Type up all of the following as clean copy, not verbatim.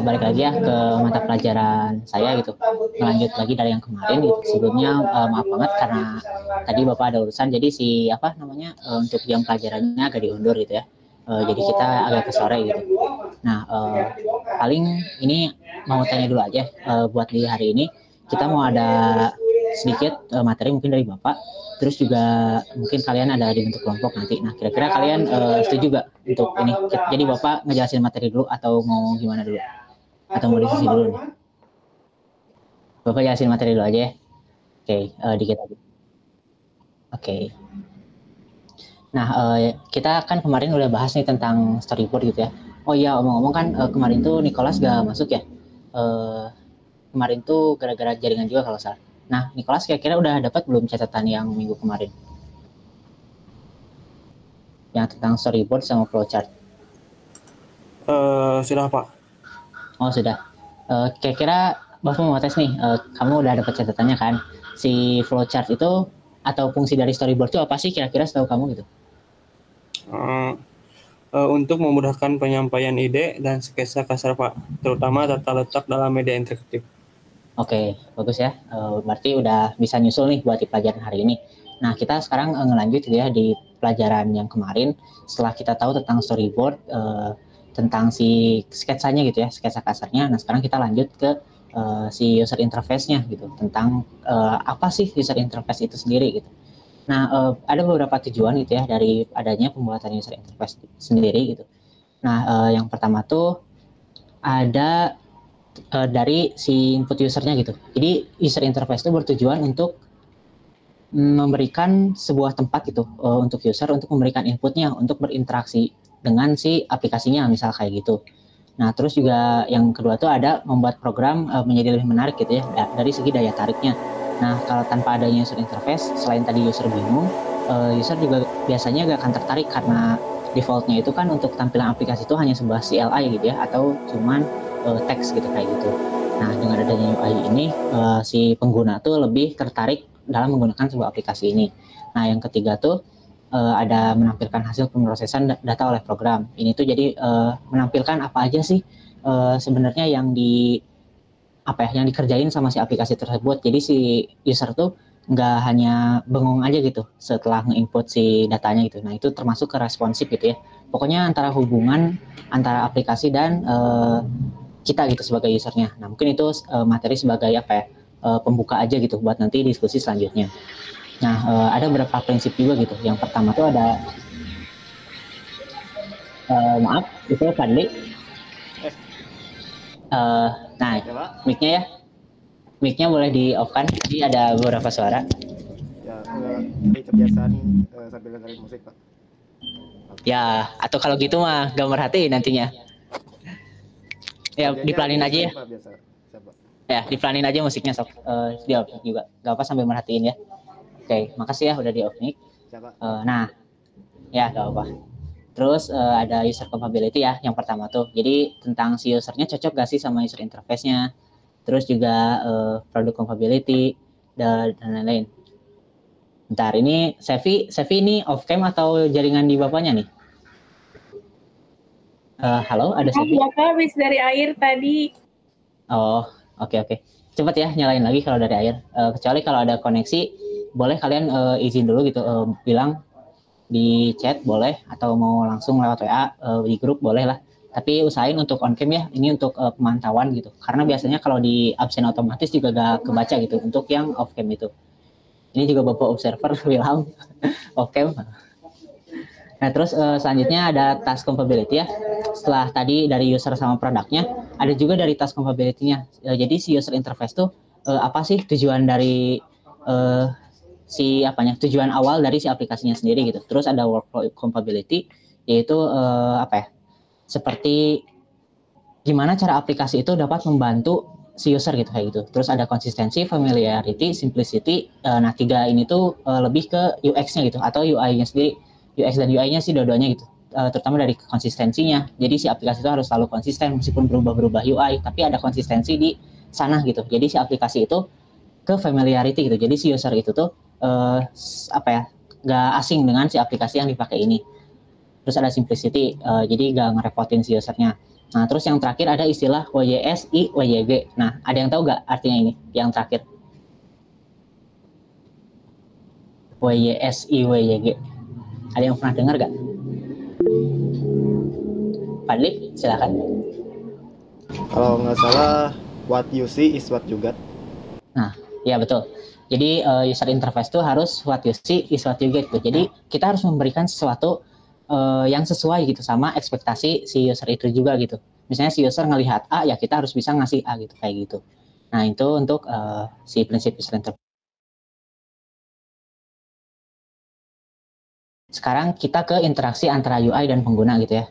balik lagi ya ke mata pelajaran saya gitu. Melanjut lagi dari yang kemarin gitu. Sebelumnya maaf banget karena tadi Bapak ada urusan, jadi untuk jam pelajarannya agak diundur gitu ya. Jadi kita agak ke sore gitu. Nah, paling ini mau tanya dulu aja buat di hari ini kita mau ada sedikit materi mungkin dari Bapak. Terus juga mungkin kalian ada di bentuk kelompok nanti. Nah, kira-kira kalian setuju gak untuk ini? Jadi Bapak ngejelasin materi dulu atau mau gimana dulu? Atau mau diskusi dulu nih? Bapak jelasin materi dulu aja ya. Oke, dikit aja. Oke. Nah, kita kan kemarin udah bahas nih tentang storyboard gitu ya. Oh iya, omong-omong kan kemarin tuh Nicholas gak masuk ya. Kemarin tuh gara-gara jaringan juga kalau salah. Nah, Nicholas kira-kira udah dapat belum catatan yang minggu kemarin? Yang tentang storyboard sama flowchart. Sudah Pak. Oh sudah. Kira-kira Bapak mau tes nih, kamu udah dapat catatannya kan? Si flowchart itu atau fungsi dari storyboard itu apa sih kira-kira setahu kamu gitu? Untuk memudahkan penyampaian ide dan sketsa kasar Pak, terutama tata letak dalam media interaktif. Oke, bagus ya. Berarti udah bisa nyusul nih buat di pelajaran hari ini. Nah, kita sekarang ngelanjut ya di pelajaran yang kemarin. Setelah kita tahu tentang storyboard, tentang si sketsanya gitu ya, sketsa kasarnya. Nah, sekarang kita lanjut ke si user interface-nya gitu, tentang apa sih user interface itu sendiri gitu. Nah, ada beberapa tujuan gitu ya dari adanya pembuatan user interface sendiri gitu. Nah, yang pertama tuh ada dari si input usernya gitu. Jadi user interface itu bertujuan untuk memberikan sebuah tempat gitu untuk user untuk memberikan inputnya untuk berinteraksi dengan si aplikasinya misal kayak gitu. Nah, terus juga yang kedua tuh ada membuat program menjadi lebih menarik gitu ya dari segi daya tariknya. Nah, kalau tanpa adanya user interface, selain tadi user bingung, user juga biasanya gak akan tertarik karena defaultnya itu kan untuk tampilan aplikasi itu hanya sebuah CLI gitu ya, atau cuman teks gitu kayak gitu. Nah, dengan adanya UI ini, si pengguna tuh lebih tertarik dalam menggunakan sebuah aplikasi ini. Nah, yang ketiga tuh ada menampilkan hasil pemrosesan data oleh program. Ini tuh jadi menampilkan apa aja sih sebenarnya yang dikerjain sama si aplikasi tersebut. Jadi si user tuh nggak hanya bengong aja gitu setelah nge-input si datanya gitu. Nah, itu termasuk ke responsif gitu ya. Pokoknya antara hubungan antara aplikasi dan kita gitu sebagai usernya. Nah, mungkin itu materi sebagai pembuka aja gitu buat nanti diskusi selanjutnya. Nah, ada beberapa prinsip juga gitu. Yang pertama tuh ada maaf, itu Fadli. Nah, mic-nya ya. Mic-nya boleh di off kan? Jadi ada beberapa suara. Ya, ini kebiasaan sambil dengerin musik, Pak. Ya, atau kalau gitu mah gambar hati nantinya. Ya, dipelanin aja ya. Pak, biasa. Siapa? Ya, dipelanin aja musiknya sok. Di off juga. Gak apa sambil merhatiin ya. Oke, makasih ya udah di off mic. Nah, ya gak apa. Terus ada user compatibility ya, yang pertama tuh. Jadi tentang si usernya cocok gak sih sama user interface-nya. Terus juga product compatibility dan lain-lain. Bentar, ini Sevi ini off cam atau jaringan di bapaknya nih? Halo, ada Sevi? Bapak habis dari air tadi. Oh, oke. Cepat ya, nyalain lagi kalau dari air. Kecuali kalau ada koneksi, boleh kalian izin dulu gitu, bilang di chat boleh, atau mau langsung lewat WA di grup boleh lah. Tapi usahain untuk on cam ya, ini untuk pemantauan gitu. Karena biasanya kalau di absen otomatis juga gak kebaca gitu untuk yang off cam itu. Ini juga Bapak observer bilang off cam. Nah, terus selanjutnya ada task compatibility ya. Setelah tadi dari user sama produknya, ada juga dari task compatibility-nya. Jadi si user interface tuh apa sih tujuan dari tujuan awal dari si aplikasinya sendiri gitu. Terus ada workflow compatibility, yaitu seperti gimana cara aplikasi itu dapat membantu si user gitu kayak gitu. Terus ada konsistensi, familiarity, simplicity. Nah, tiga ini tuh lebih ke UX-nya gitu atau UI-nya sendiri. UX dan UI-nya sih dua-duanya gitu. Terutama dari konsistensinya. Jadi si aplikasi itu harus selalu konsisten meskipun berubah-berubah UI, tapi ada konsistensi di sana gitu. Jadi si aplikasi itu ke familiarity gitu. Jadi si user itu tuh gak asing dengan si aplikasi yang dipakai ini. Terus ada simplicity, jadi gak ngerepotin si usernya. Nah, terus yang terakhir ada istilah WYSI, WYG. Nah, ada yang tahu nggak artinya ini? Yang terakhir. WYSI, WYG. Ada yang pernah dengar nggak? Fadli, silakan. Kalau nggak salah, what you see is what you get. Nah, ya betul. Jadi user interface itu harus what you see is what you get gitu. Jadi kita harus memberikan sesuatu yang sesuai gitu sama ekspektasi si user itu juga gitu. Misalnya si user ngelihat A, ya kita harus bisa ngasih A gitu, kayak gitu. Nah, itu untuk si prinsip user interface. Sekarang kita ke interaksi antara UI dan pengguna gitu ya.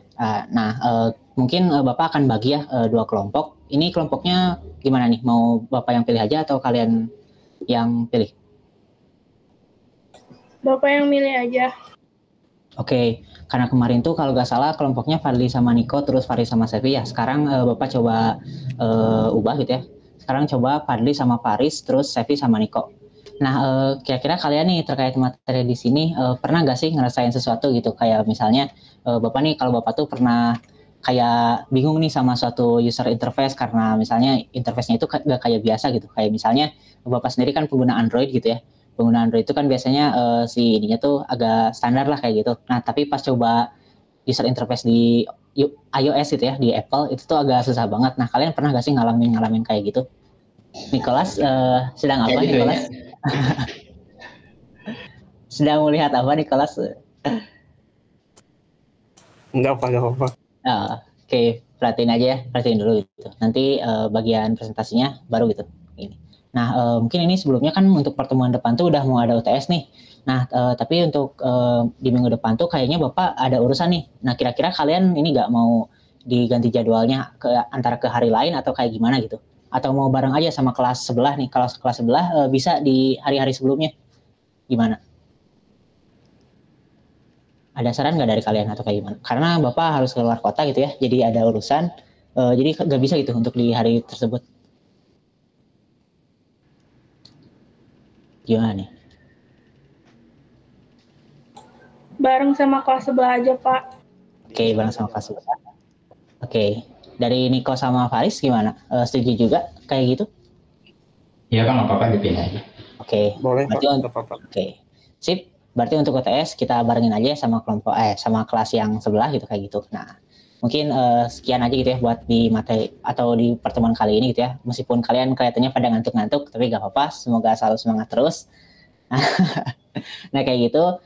Mungkin Bapak akan bagi ya dua kelompok. Ini kelompoknya gimana nih? Mau Bapak yang pilih aja atau kalian yang pilih? Bapak yang milih aja. Oke, karena kemarin tuh kalau nggak salah kelompoknya Fadli sama Niko, terus Fadli sama Sevi ya. Sekarang Bapak coba ubah gitu ya. Sekarang coba Fadli sama Faris, terus Sevi sama Niko. Nah, kira-kira kalian nih terkait materi di sini pernah nggak sih ngerasain sesuatu gitu? Kayak misalnya Bapak nih, kalau Bapak tuh pernah kayak bingung nih sama suatu user interface karena misalnya interface-nya itu nggak kayak biasa gitu. Kayak misalnya Bapak sendiri kan pengguna Android gitu ya. Pengguna Android itu kan biasanya si ininya tuh agak standar lah kayak gitu. Nah, tapi pas coba user interface di iOS gitu ya, di Apple itu tuh agak susah banget. Nah, kalian pernah nggak sih ngalamin kayak gitu? Nicholas, sedang apa gitu Nicholas? Ya. Sedang melihat apa Nicholas? Enggak apa-apa. Oke, perhatiin aja ya, perhatiin dulu gitu. Nanti bagian presentasinya baru gitu. Ini. Nah, mungkin ini sebelumnya kan untuk pertemuan depan tuh udah mau ada UTS nih. Nah, tapi untuk di minggu depan tuh kayaknya Bapak ada urusan nih. Nah, kira-kira kalian ini nggak mau diganti jadwalnya antara ke hari lain atau kayak gimana gitu? Atau mau bareng aja sama kelas sebelah nih? Kalau kelas sebelah bisa di hari-hari sebelumnya. Gimana? Ada saran nggak dari kalian atau kayak gimana? Karena Bapak harus keluar kota gitu ya, jadi ada urusan, jadi nggak bisa gitu untuk di hari tersebut. Gimana nih? Bareng sama kelas sebelah aja, Pak. Oke, bareng sama kelas sebelah. Oke, dari Niko sama Faris gimana? Setuju juga kayak gitu? Ya kan apa-apa dipindah aja. Boleh, berarti Pak. Apa-apa. Oke, sip. Berarti untuk UTS kita barengin aja sama kelompok sama kelas yang sebelah gitu kayak gitu. Nah, mungkin sekian aja gitu ya buat di materi atau di pertemuan kali ini gitu ya. Meskipun kalian kelihatannya pada ngantuk-ngantuk, tapi gak apa-apa. Semoga selalu semangat terus. Nah kayak gitu.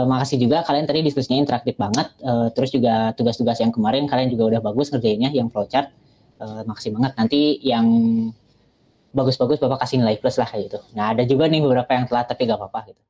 Makasih juga kalian tadi diskusinya interaktif banget. Terus juga tugas-tugas yang kemarin kalian juga udah bagus ngerjainnya yang flowchart. Makasih banget. Nanti yang bagus-bagus Bapak kasih nilai plus lah kayak gitu. Nah ada juga nih beberapa yang telat tapi gak apa-apa gitu.